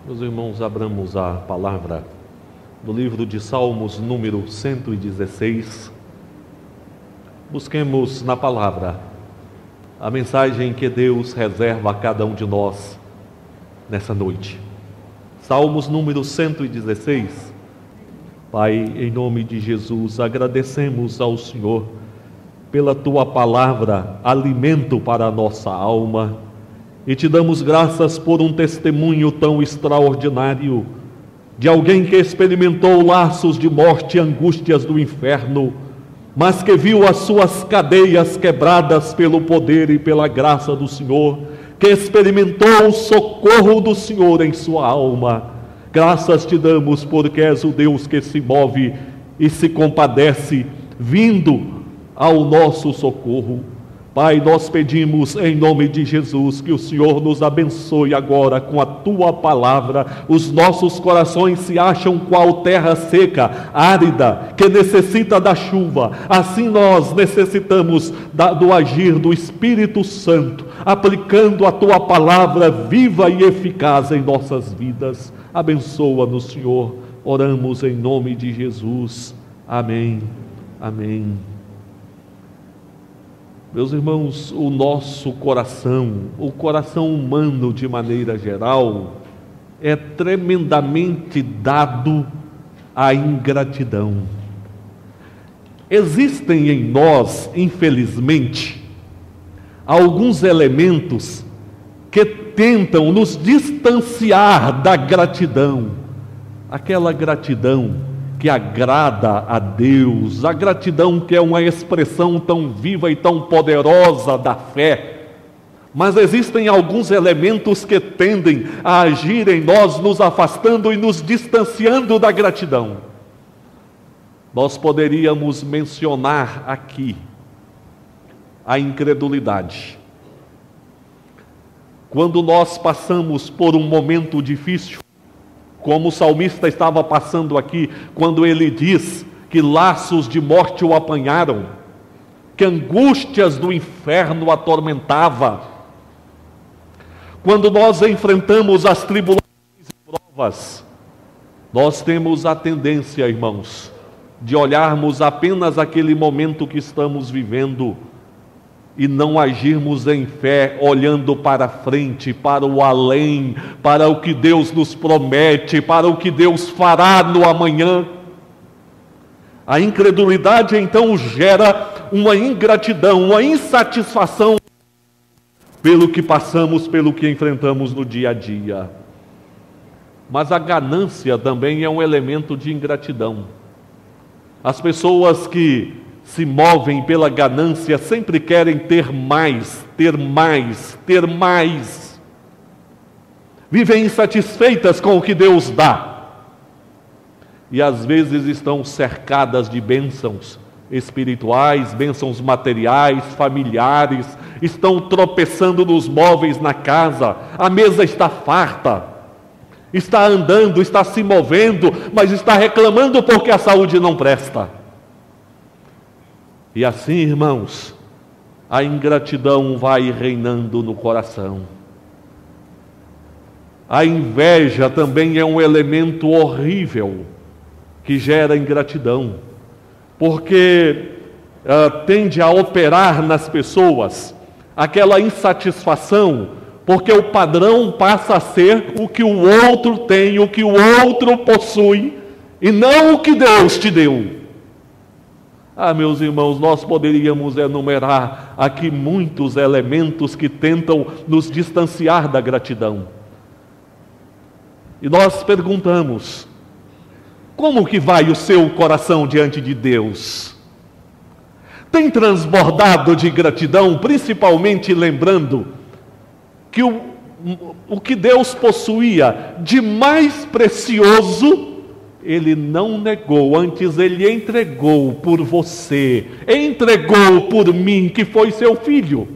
Meus irmãos, abramos a palavra do livro de Salmos, número 116. Busquemos na palavra a mensagem que Deus reserva a cada um de nós nessa noite. Salmos número 116. Pai, em nome de Jesus, agradecemos ao Senhor pela Tua palavra, alimento para a nossa alma, e te damos graças por um testemunho tão extraordinário de alguém que experimentou laços de morte e angústias do inferno, mas que viu as suas cadeias quebradas pelo poder e pela graça do Senhor, que experimentou o socorro do Senhor em sua alma. Graças te damos porque és o Deus que se move e se compadece, vindo ao nosso socorro. Pai, nós pedimos em nome de Jesus que o Senhor nos abençoe agora com a Tua palavra. Os nossos corações se acham qual terra seca, árida, que necessita da chuva. Assim nós necessitamos do agir do Espírito Santo, aplicando a Tua palavra viva e eficaz em nossas vidas. Abençoa-nos, Senhor. Oramos em nome de Jesus. Amém. Amém. Meus irmãos, o nosso coração, o coração humano de maneira geral, é tremendamente dado à ingratidão. Existem em nós, infelizmente, alguns elementos que tentam nos distanciar da gratidão, aquela gratidão que agrada a Deus, a gratidão que é uma expressão tão viva e tão poderosa da fé. Mas existem alguns elementos que tendem a agir em nós, nos afastando e nos distanciando da gratidão. Nós poderíamos mencionar aqui a incredulidade. Quando nós passamos por um momento difícil, como o salmista estava passando aqui, quando ele diz que laços de morte o apanharam, que angústias do inferno o atormentava. Quando nós enfrentamos as tribulações e provas, nós temos a tendência, irmãos, de olharmos apenas aquele momento que estamos vivendo e não agirmos em fé, olhando para frente, para o além, para o que Deus nos promete, para o que Deus fará no amanhã. A incredulidade então gera uma ingratidão, uma insatisfação pelo que passamos, pelo que enfrentamos no dia a dia. Mas a ganância também é um elemento de ingratidão. As pessoas que se movem pela ganância sempre querem ter mais, ter mais, ter mais. Vivem insatisfeitas com o que Deus dá. E às vezes estão cercadas de bênçãos espirituais, bênçãos materiais, familiares, estão tropeçando nos móveis na casa, a mesa está farta, está andando, está se movendo, mas está reclamando porque a saúde não presta. E assim, irmãos, a ingratidão vai reinando no coração. A inveja também é um elemento horrível que gera ingratidão, porque tende a operar nas pessoas aquela insatisfação, porque o padrão passa a ser o que o outro tem, o que o outro possui, e não o que Deus te deu. Meus irmãos, nós poderíamos enumerar aqui muitos elementos que tentam nos distanciar da gratidão. E nós perguntamos: como que vai o seu coração diante de Deus? Tem transbordado de gratidão, principalmente lembrando que o que Deus possuía de mais precioso, Ele não negou, antes Ele entregou por você, entregou por mim, que foi seu filho.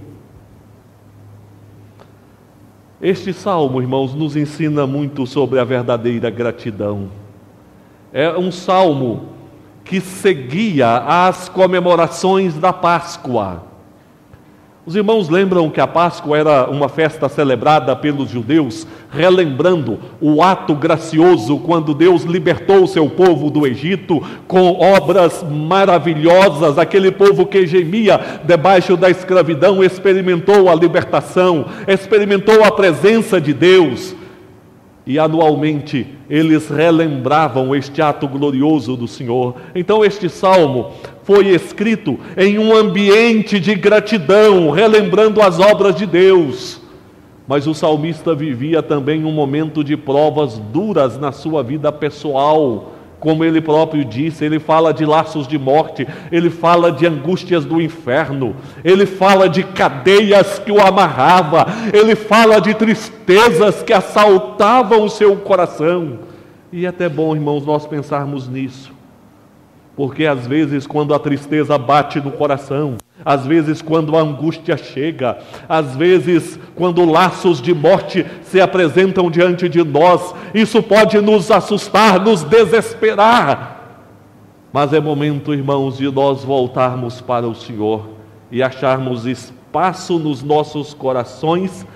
Este salmo, irmãos, nos ensina muito sobre a verdadeira gratidão. É um salmo que seguia as comemorações da Páscoa. Os irmãos lembram que a Páscoa era uma festa celebrada pelos judeus, relembrando o ato gracioso quando Deus libertou o seu povo do Egito com obras maravilhosas. Aquele povo que gemia debaixo da escravidão experimentou a libertação, experimentou a presença de Deus. E anualmente eles relembravam este ato glorioso do Senhor. Então este salmo foi escrito em um ambiente de gratidão, relembrando as obras de Deus. Mas o salmista vivia também um momento de provas duras na sua vida pessoal. Como ele próprio disse, ele fala de laços de morte, ele fala de angústias do inferno, ele fala de cadeias que o amarrava, ele fala de tristezas que assaltavam o seu coração. E é até bom, irmãos, nós pensarmos nisso, porque às vezes quando a tristeza bate no coração, às vezes quando a angústia chega, às vezes quando laços de morte se apresentam diante de nós, isso pode nos assustar, nos desesperar. Mas é momento, irmãos, de nós voltarmos para o Senhor e acharmos espaço nos nossos corações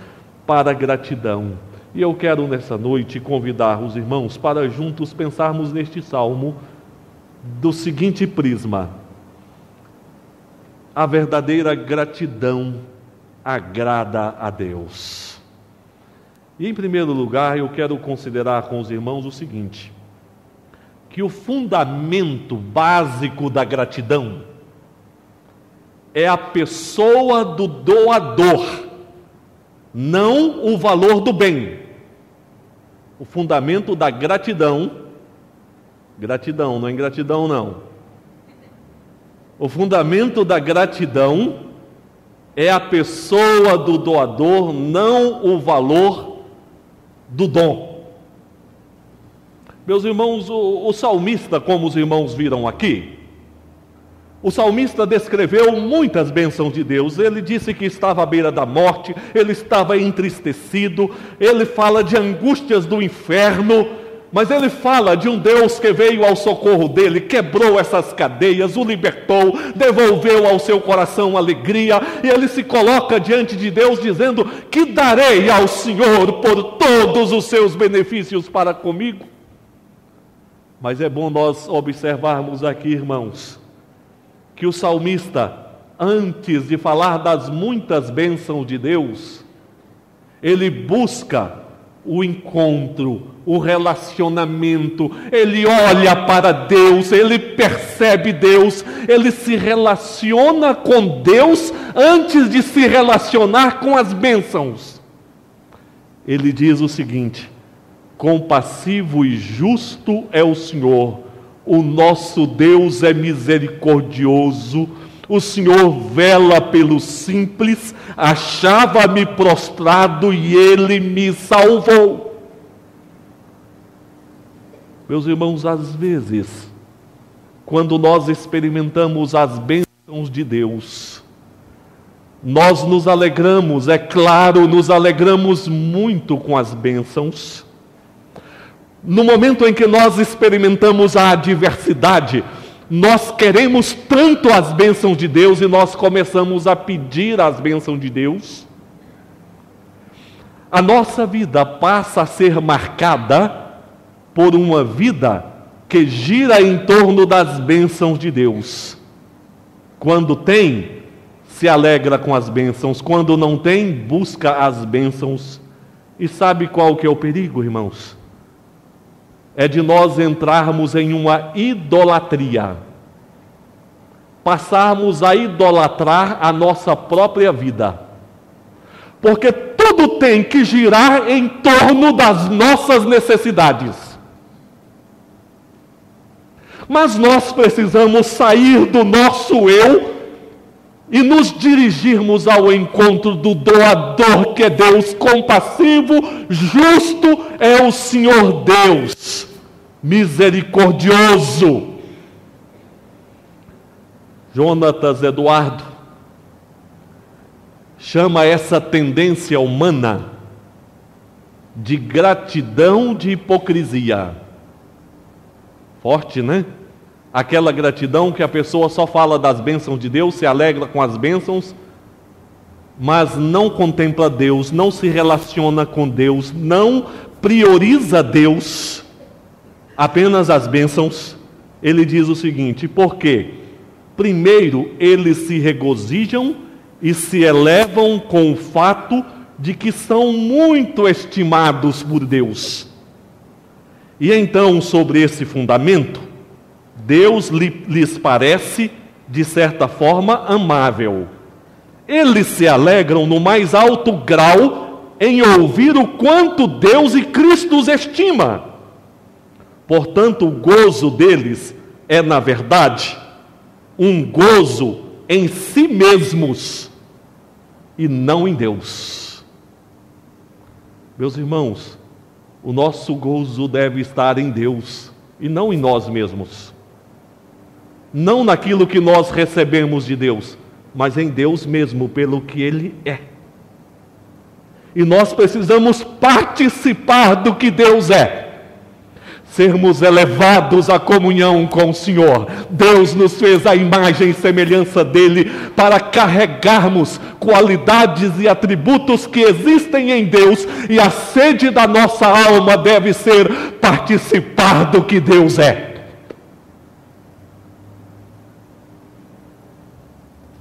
para gratidão. E eu quero nessa noite convidar os irmãos para juntos pensarmos neste salmo do seguinte prisma: a verdadeira gratidão agrada a Deus. E em primeiro lugar, eu quero considerar com os irmãos o seguinte: que o fundamento básico da gratidão é a pessoa do doador, não o valor do bem. O fundamento da gratidão, não é ingratidão não. O fundamento da gratidão é a pessoa do doador, não o valor do dom. Meus irmãos, o salmista, como os irmãos viram aqui, o salmista descreveu muitas bênçãos de Deus. Ele disse que estava à beira da morte, ele estava entristecido, ele fala de angústias do inferno, mas ele fala de um Deus que veio ao socorro dele, quebrou essas cadeias, o libertou, devolveu ao seu coração alegria, e ele se coloca diante de Deus dizendo: que darei ao Senhor por todos os seus benefícios para comigo? Mas é bom nós observarmos aqui, irmãos, que o salmista, antes de falar das muitas bênçãos de Deus, ele busca o encontro, o relacionamento, ele olha para Deus, ele percebe Deus, ele se relaciona com Deus antes de se relacionar com as bênçãos. Ele diz o seguinte: compassivo e justo é o Senhor, o nosso Deus é misericordioso, o Senhor vela pelos simples, achava-me prostrado e Ele me salvou. Meus irmãos, às vezes, quando nós experimentamos as bênçãos de Deus, nós nos alegramos, é claro, nos alegramos muito com as bênçãos. No momento em que nós experimentamos a adversidade, nós queremos tanto as bênçãos de Deus e nós começamos a pedir as bênçãos de Deus. A nossa vida passa a ser marcada por uma vida que gira em torno das bênçãos de Deus. Quando tem, se alegra com as bênçãos. Quando não tem, busca as bênçãos. E sabe qual que é o perigo, irmãos? É de nós entrarmos em uma idolatria, passarmos a idolatrar a nossa própria vida, porque tudo tem que girar em torno das nossas necessidades. Mas nós precisamos sair do nosso eu e nos dirigirmos ao encontro do doador, que é Deus. Compassivo, justo é o Senhor Deus, misericordioso. Jonatas Eduardo chama essa tendência humana de gratidão de hipocrisia. Forte, né? Aquela gratidão que a pessoa só fala das bênçãos de Deus, se alegra com as bênçãos, mas não contempla Deus, não se relaciona com Deus, não prioriza Deus, apenas as bênçãos, ele diz o seguinte: por quê? Primeiro, eles se regozijam e se elevam com o fato de que são muito estimados por Deus. E então, sobre esse fundamento, Deus lhes parece, de certa forma, amável. Eles se alegram no mais alto grau em ouvir o quanto Deus e Cristo os estima. Portanto, o gozo deles é, na verdade, um gozo em si mesmos e não em Deus. Meus irmãos, o nosso gozo deve estar em Deus e não em nós mesmos. Não naquilo que nós recebemos de Deus, mas em Deus mesmo, pelo que Ele é. E nós precisamos participar do que Deus é. Sermos elevados à comunhão com o Senhor. Deus nos fez a imagem e semelhança dEle para carregarmos qualidades e atributos que existem em Deus, e a sede da nossa alma deve ser participar do que Deus é.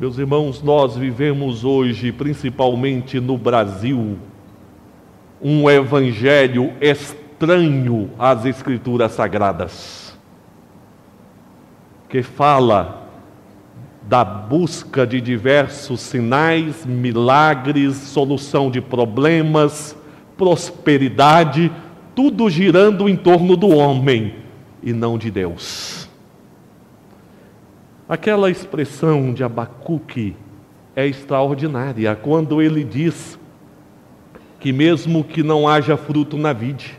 Meus irmãos, nós vivemos hoje, principalmente no Brasil, um evangelho estranho às Escrituras Sagradas, que fala da busca de diversos sinais, milagres, solução de problemas, prosperidade, tudo girando em torno do homem e não de Deus. Aquela expressão de Abacuque é extraordinária, quando ele diz que mesmo que não haja fruto na vide,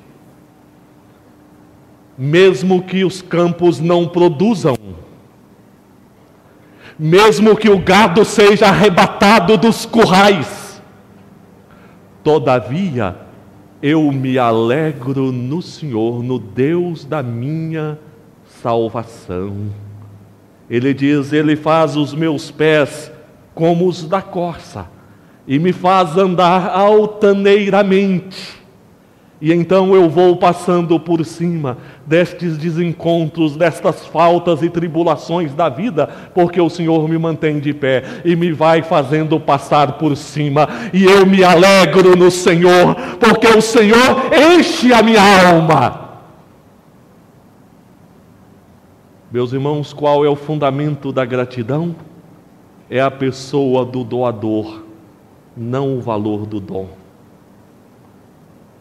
mesmo que os campos não produzam, mesmo que o gado seja arrebatado dos currais, todavia eu me alegro no Senhor, no Deus da minha salvação. Ele diz: Ele faz os meus pés como os da corça e me faz andar altaneiramente. E então eu vou passando por cima destes desencontros, destas faltas e tribulações da vida, porque o Senhor me mantém de pé e me vai fazendo passar por cima. E eu me alegro no Senhor, porque o Senhor enche a minha alma. Meus irmãos, qual é o fundamento da gratidão? É a pessoa do doador, não o valor do dom.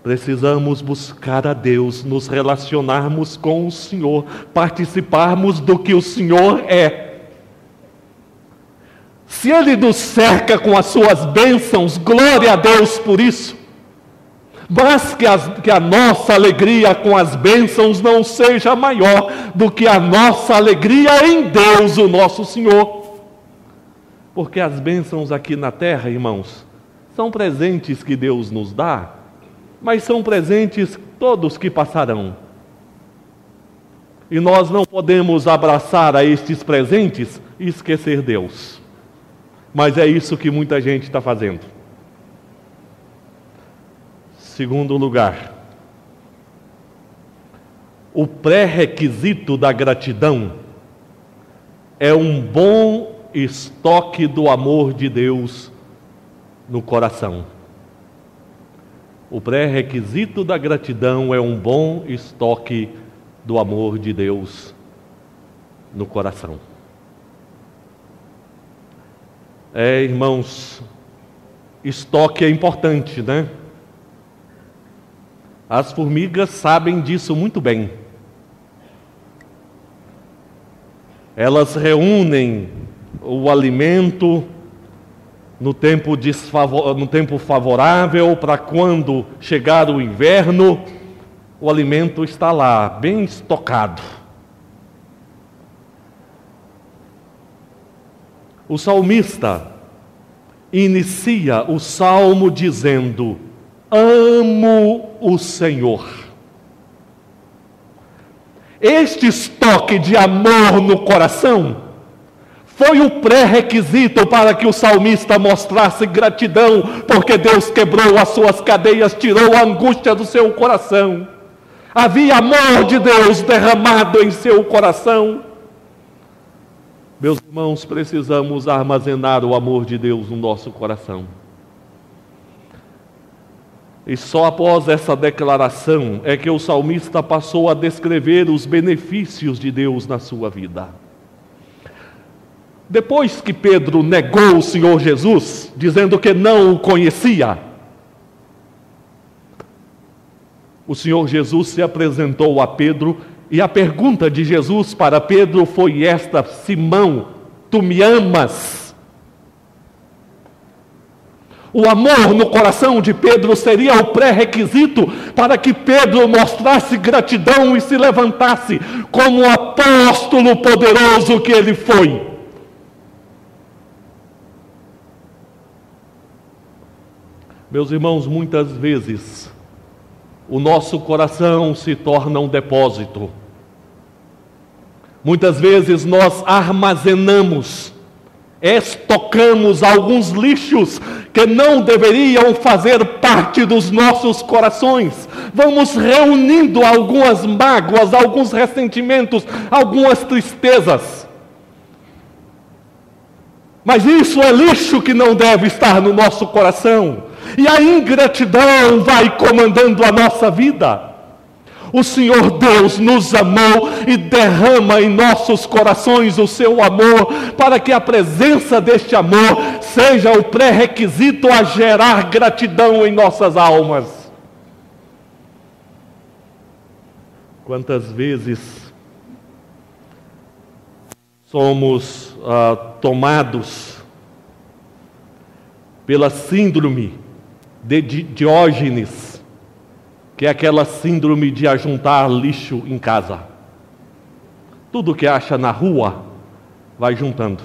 Precisamos buscar a Deus, nos relacionarmos com o Senhor, participarmos do que o Senhor é. Se Ele nos cerca com as suas bênçãos, glória a Deus por isso. Mas que a nossa alegria com as bênçãos não seja maior do que a nossa alegria em Deus, o nosso Senhor. Porque as bênçãos aqui na terra, irmãos, são presentes que Deus nos dá, mas são presentes todos que passarão. E nós não podemos abraçar a estes presentes e esquecer Deus. Mas é isso que muita gente está fazendo. Segundo lugar, o pré-requisito da gratidão é um bom estoque do amor de Deus no coração. O pré-requisito da gratidão é um bom estoque do amor de Deus no coração. Irmãos, estoque é importante, né? As formigas sabem disso muito bem. Elas reúnem o alimento no tempo favorável, para quando chegar o inverno, o alimento está lá, bem estocado. O salmista inicia o salmo dizendo: amo o Senhor. Este estoque de amor no coração foi o pré-requisito para que o salmista mostrasse gratidão, porque Deus quebrou as suas cadeias, tirou a angústia do seu coração. Havia amor de Deus derramado em seu coração. Meus irmãos, precisamos armazenar o amor de Deus no nosso coração. E só após essa declaração é que o salmista passou a descrever os benefícios de Deus na sua vida. Depois que Pedro negou o Senhor Jesus, dizendo que não o conhecia, o Senhor Jesus se apresentou a Pedro, e a pergunta de Jesus para Pedro foi esta: Simão, tu me amas? O amor no coração de Pedro seria o pré-requisito para que Pedro mostrasse gratidão e se levantasse como o apóstolo poderoso que ele foi. Meus irmãos, muitas vezes o nosso coração se torna um depósito. Muitas vezes nós armazenamos, estocamos alguns lixos que não deveriam fazer parte dos nossos corações. Vamos reunindo algumas mágoas, alguns ressentimentos, algumas tristezas. Mas isso é lixo que não deve estar no nosso coração. E a ingratidão vai comandando a nossa vida. O Senhor Deus nos amou e derrama em nossos corações o seu amor, para que a presença deste amor seja o pré-requisito a gerar gratidão em nossas almas. Quantas vezes somos tomados pela síndrome de Diógenes, que é aquela síndrome de ajuntar lixo em casa. Tudo que acha na rua, vai juntando.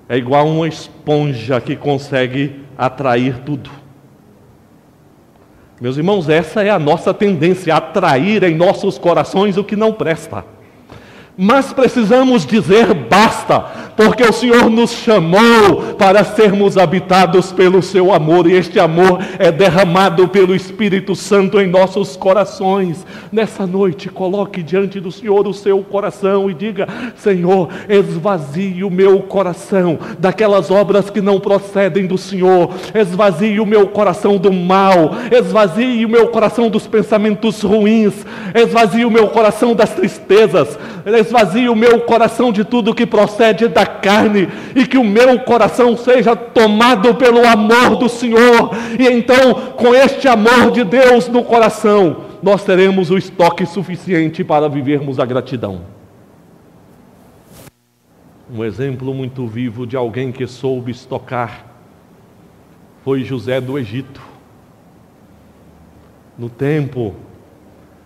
É igual uma esponja que consegue atrair tudo. Meus irmãos, essa é a nossa tendência, atrair em nossos corações o que não presta. Mas precisamos dizer basta, porque o Senhor nos chamou para sermos habitados pelo seu amor, e este amor é derramado pelo Espírito Santo em nossos corações. Nessa noite, coloque diante do Senhor o seu coração e diga: Senhor, esvazie o meu coração daquelas obras que não procedem do Senhor, esvazie o meu coração do mal, esvazie o meu coração dos pensamentos ruins, esvazie o meu coração das tristezas, esvazie o meu coração de tudo que procede da carne, e que o meu coração seja tomado pelo amor do Senhor. E então, com este amor de Deus no coração, nós teremos o estoque suficiente para vivermos a gratidão. Um exemplo muito vivo de alguém que soube estocar foi José do Egito. No tempo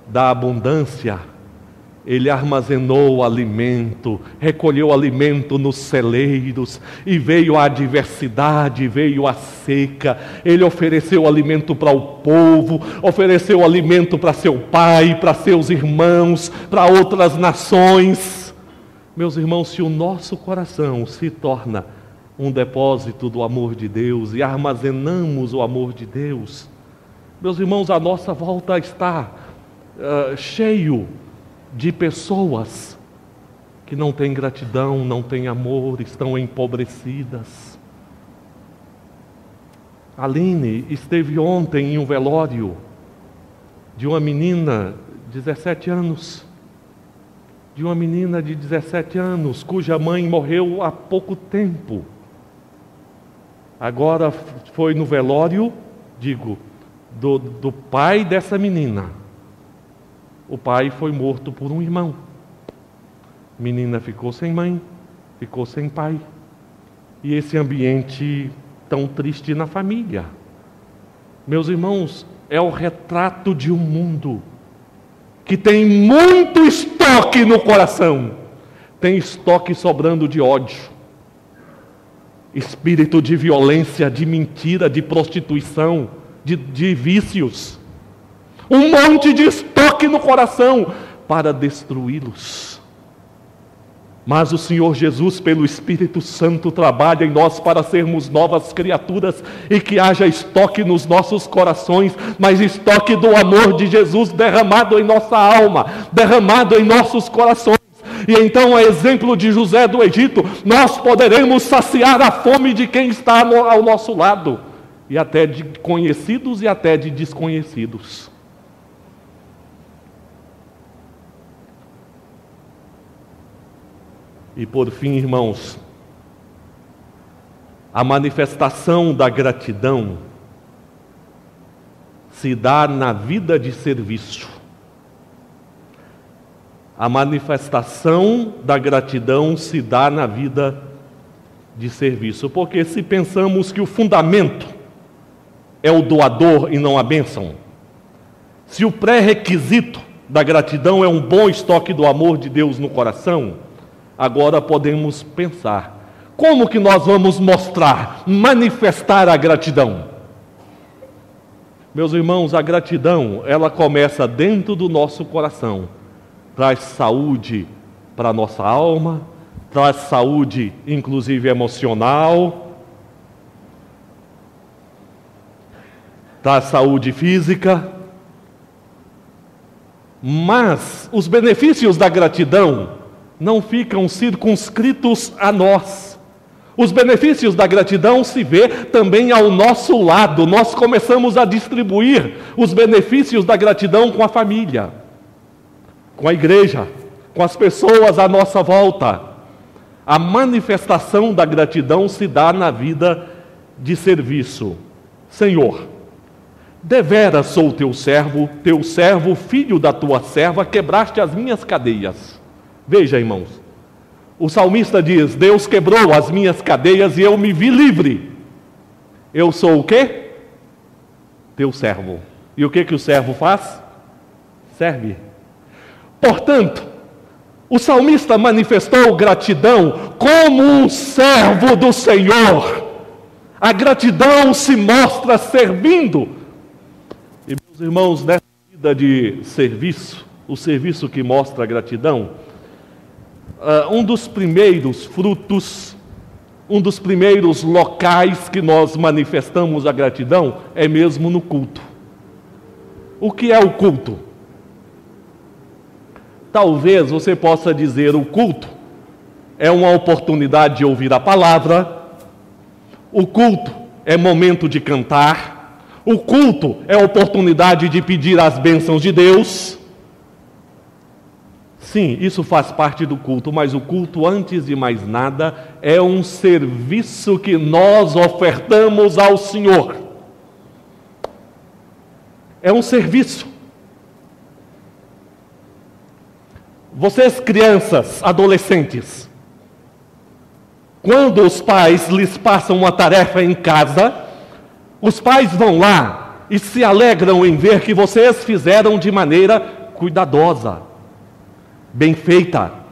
da abundância, ele armazenou alimento, recolheu alimento nos celeiros, e veio a adversidade, veio a seca. Ele ofereceu alimento para o povo, ofereceu alimento para seu pai, para seus irmãos, para outras nações. Meus irmãos, se o nosso coração se torna um depósito do amor de Deus e armazenamos o amor de Deus, meus irmãos, a nossa volta está cheio de pessoas que não têm gratidão, não têm amor, estão empobrecidas. Aline esteve ontem em um velório de uma menina de 17 anos, cuja mãe morreu há pouco tempo. Agora foi no velório, do pai dessa menina. O pai foi morto por um irmão. Menina ficou sem mãe, ficou sem pai. E esse ambiente tão triste na família. Meus irmãos, é o retrato de um mundo que tem muito estoque no coração. Tem estoque sobrando de ódio, espírito de violência, de mentira, de prostituição, de vícios. Um monte de estoque no coração para destruí-los. Mas o Senhor Jesus, pelo Espírito Santo, trabalha em nós para sermos novas criaturas e que haja estoque nos nossos corações, mas estoque do amor de Jesus derramado em nossa alma, derramado em nossos corações. E então, a exemplo de José do Egito, nós poderemos saciar a fome de quem está ao nosso lado, e até de conhecidos e até de desconhecidos. E por fim, irmãos, a manifestação da gratidão se dá na vida de serviço. A manifestação da gratidão se dá na vida de serviço. Porque se pensamos que o fundamento é o doador e não a bênção, se o pré-requisito da gratidão é um bom estoque do amor de Deus no coração, agora podemos pensar, como que nós vamos manifestar a gratidão? Meus irmãos, a gratidão, ela começa dentro do nosso coração, traz saúde para a nossa alma, traz saúde inclusive emocional, traz saúde física, mas os benefícios da gratidão não ficam circunscritos a nós. Os benefícios da gratidão se vê também ao nosso lado. Nós começamos a distribuir os benefícios da gratidão com a família, com a igreja, com as pessoas à nossa volta. A manifestação da gratidão se dá na vida de serviço. Senhor, deveras sou teu servo, filho da tua serva, quebraste as minhas cadeias. Veja, irmãos, o salmista diz: Deus quebrou as minhas cadeias e eu me vi livre. Eu sou o quê? Teu servo. E o que o servo faz? Serve. Portanto, o salmista manifestou gratidão como um servo do Senhor. A gratidão se mostra servindo. E, meus irmãos, nessa vida de serviço, o serviço que mostra a gratidão, um dos primeiros frutos, um dos primeiros locais que nós manifestamos a gratidão é mesmo no culto. O que é o culto? Talvez você possa dizer: o culto é uma oportunidade de ouvir a palavra, o culto é momento de cantar, o culto é oportunidade de pedir as bênçãos de Deus. Sim, isso faz parte do culto, mas o culto, antes de mais nada, é um serviço que nós ofertamos ao Senhor. É um serviço. Vocês, crianças, adolescentes, quando os pais lhes passam uma tarefa em casa, os pais vão lá e se alegram em ver que vocês fizeram de maneira cuidadosa, bem feita.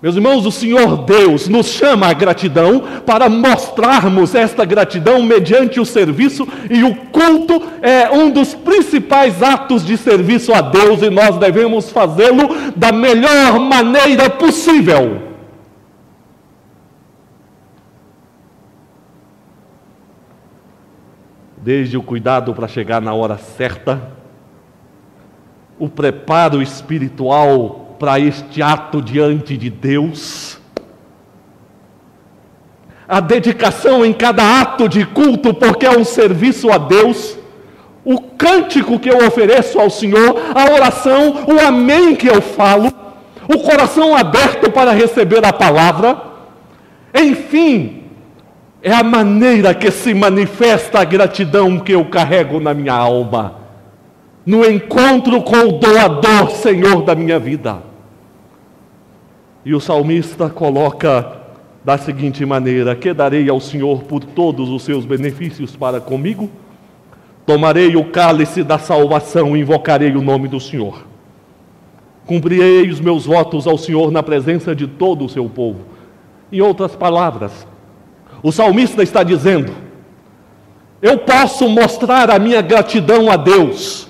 Meus irmãos, o Senhor Deus nos chama à gratidão para mostrarmos esta gratidão mediante o serviço, e o culto é um dos principais atos de serviço a Deus, e nós devemos fazê-lo da melhor maneira possível. Desde o cuidado para chegar na hora certa, o preparo espiritual para este ato diante de Deus, a dedicação em cada ato de culto, porque é um serviço a Deus, o cântico que eu ofereço ao Senhor, a oração, o amém que eu falo, o coração aberto para receber a palavra, enfim, é a maneira que se manifesta a gratidão que eu carrego na minha alma, no encontro com o doador, Senhor da minha vida. E o salmista coloca da seguinte maneira: que darei ao Senhor por todos os seus benefícios para comigo? Tomarei o cálice da salvação e invocarei o nome do Senhor. Cumprirei os meus votos ao Senhor na presença de todo o seu povo. Em outras palavras, o salmista está dizendo: eu posso mostrar a minha gratidão a Deus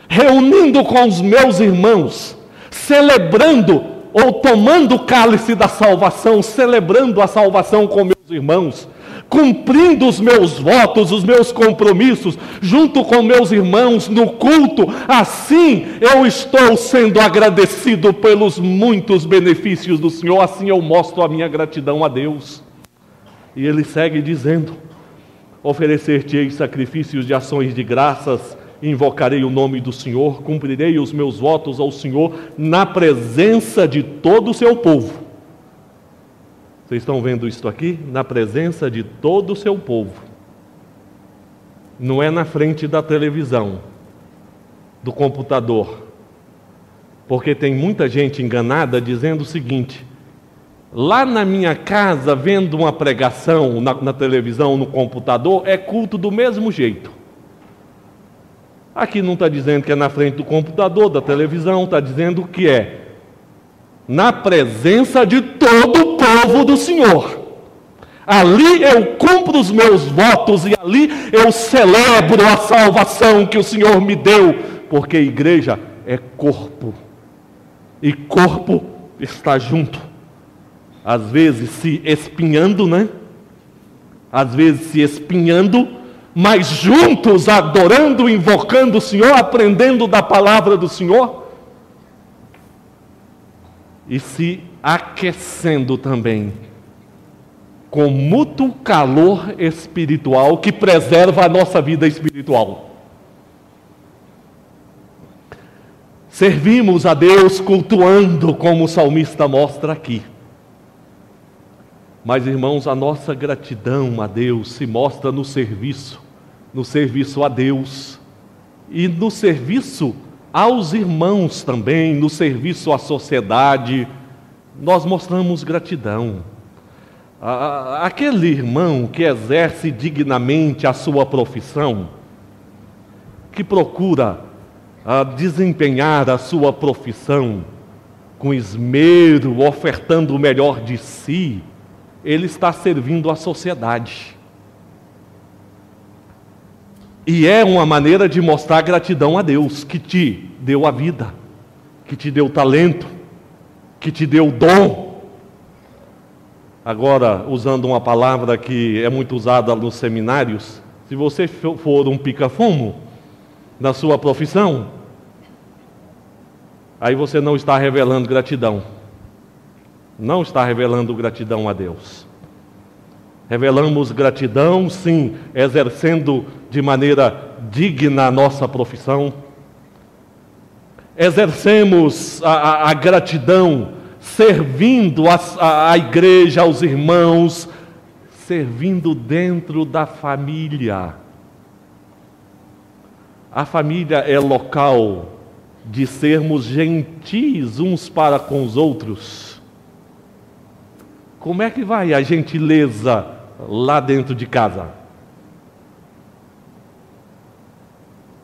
reunindo com os meus irmãos, celebrando ou tomando o cálice da salvação, celebrando a salvação com meus irmãos, cumprindo os meus votos, os meus compromissos, junto com meus irmãos no culto, assim eu estou sendo agradecido pelos muitos benefícios do Senhor, assim eu mostro a minha gratidão a Deus. E ele segue dizendo: oferecer-te-ei sacrifícios de ações de graças, invocarei o nome do Senhor, cumprirei os meus votos ao Senhor na presença de todo o seu povo. Vocês estão vendo isso aqui? Na presença de todo o seu povo. Não é na frente da televisão, do computador. Porque tem muita gente enganada dizendo o seguinte: lá na minha casa, vendo uma pregação na televisão, no computador, é culto do mesmo jeito. Aqui não está dizendo que é na frente do computador, da televisão, está dizendo que é na presença de todo o povo do Senhor. Ali eu cumpro os meus votos e ali eu celebro a salvação que o Senhor me deu, porque igreja é corpo, e corpo está junto, às vezes se espinhando, né? Às vezes se espinhando, mas juntos adorando, invocando o Senhor, aprendendo da palavra do Senhor, e se aquecendo também com mútuo calor espiritual que preserva a nossa vida espiritual. Servimos a Deus cultuando, como o salmista mostra aqui. Mas, irmãos, a nossa gratidão a Deus se mostra no serviço a Deus e no serviço aos irmãos também, no serviço à sociedade. Nós mostramos gratidão. Aquele irmão que exerce dignamente a sua profissão, que procura desempenhar a sua profissão com esmero, ofertando o melhor de si, ele está servindo a sociedade. E é uma maneira de mostrar gratidão a Deus, que te deu a vida, que te deu talento, que te deu dom. Agora, usando uma palavra que é muito usada nos seminários, se você for um pica-fumo na sua profissão, aí você não está revelando gratidão. Não está revelando gratidão a Deus. Revelamos gratidão, sim, exercendo de maneira digna a nossa profissão. Exercemos a gratidão servindo a igreja, aos irmãos, servindo dentro da família. A família é local de sermos gentis uns para com os outros. Como é que vai a gentileza lá dentro de casa?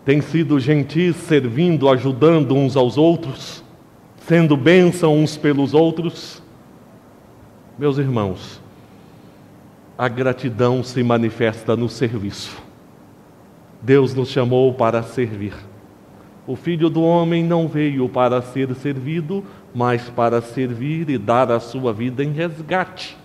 Tem sido gentis, servindo, ajudando uns aos outros, sendo bênção uns pelos outros? Meus irmãos, a gratidão se manifesta no serviço. Deus nos chamou para servir. O Filho do Homem não veio para ser servido, mas para servir e dar a sua vida em resgate.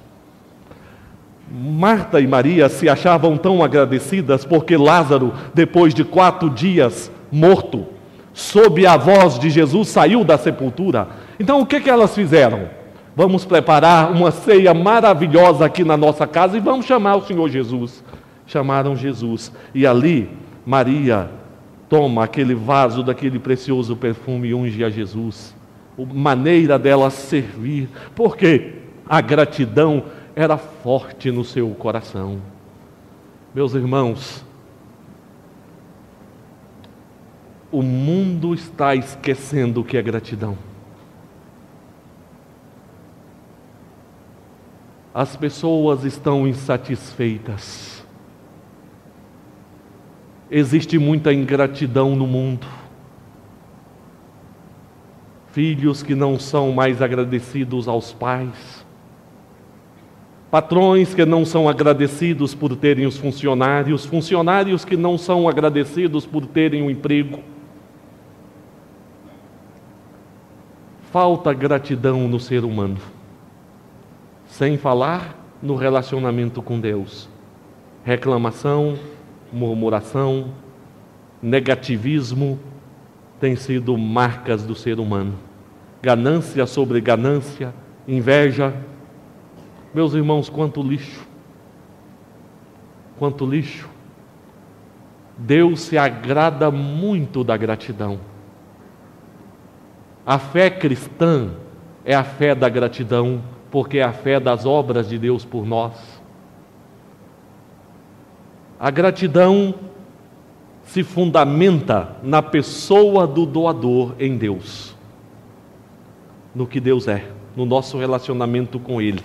Marta e Maria se achavam tão agradecidas porque Lázaro, depois de 4 dias morto, sob a voz de Jesus, saiu da sepultura. Então o que elas fizeram? Vamos preparar uma ceia maravilhosa aqui na nossa casa e vamos chamar o Senhor Jesus. Chamaram Jesus e ali Maria toma aquele vaso daquele precioso perfume e unge a Jesus. Maneira dela servir, porque a gratidão era forte no seu coração. Meus irmãos, o mundo está esquecendo o que é gratidão. As pessoas estão insatisfeitas. Existe muita ingratidão no mundo. Filhos que não são mais agradecidos aos pais. Patrões que não são agradecidos por terem os funcionários. Funcionários que não são agradecidos por terem um emprego. falta gratidão no ser humano. Sem falar no relacionamento com Deus. Reclamação, murmuração, negativismo têm sido marcas do ser humano. Ganância sobre ganância, inveja. Meus irmãos, quanto lixo. Quanto lixo. Deus se agrada muito da gratidão. A fé cristã é a fé da gratidão, porque é a fé das obras de Deus por nós. A gratidão se fundamenta na pessoa do doador em Deus, no que Deus é, no nosso relacionamento com Ele.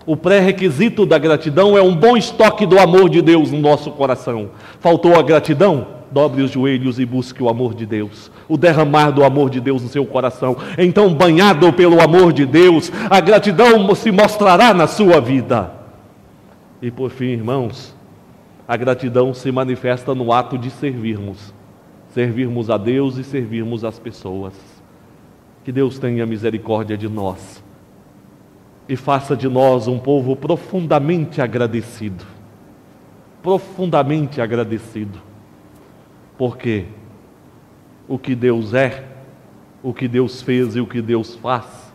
O pré-requisito da gratidão é um bom estoque do amor de Deus no nosso coração. Faltou a gratidão? Dobre os joelhos e busque o amor de Deus, o derramar do amor de Deus no seu coração. Então, banhado pelo amor de Deus, a gratidão se mostrará na sua vida. E por fim, irmãos, a gratidão se manifesta no ato de servirmos a Deus e servirmos as pessoas. Que Deus tenha misericórdia de nós e faça de nós um povo profundamente agradecido. Profundamente agradecido. Porque o que Deus é, o que Deus fez e o que Deus faz,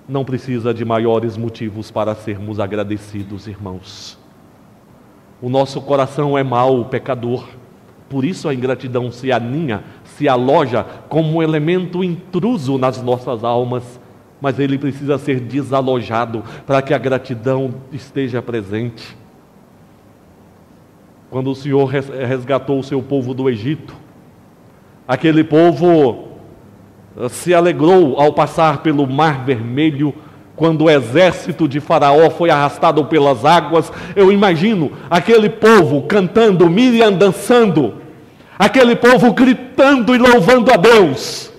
não precisa de maiores motivos para sermos agradecidos, irmãos. O nosso coração é mau, pecador. Por isso a ingratidão se aninha, se aloja como um elemento intruso nas nossas almas. Mas ele precisa ser desalojado para que a gratidão esteja presente. Quando o Senhor resgatou o seu povo do Egito, aquele povo se alegrou ao passar pelo Mar Vermelho, quando o exército de Faraó foi arrastado pelas águas. Eu imagino aquele povo cantando, Miriam dançando, aquele povo gritando e louvando a Deus.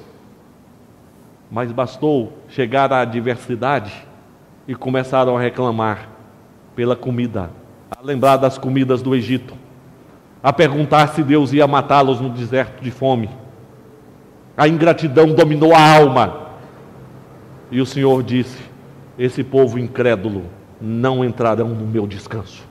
Mas bastou chegar à adversidade e começaram a reclamar pela comida, a lembrar das comidas do Egito, a perguntar se Deus ia matá-los no deserto de fome. A ingratidão dominou a alma. E o Senhor disse: esse povo incrédulo não entrarão no meu descanso.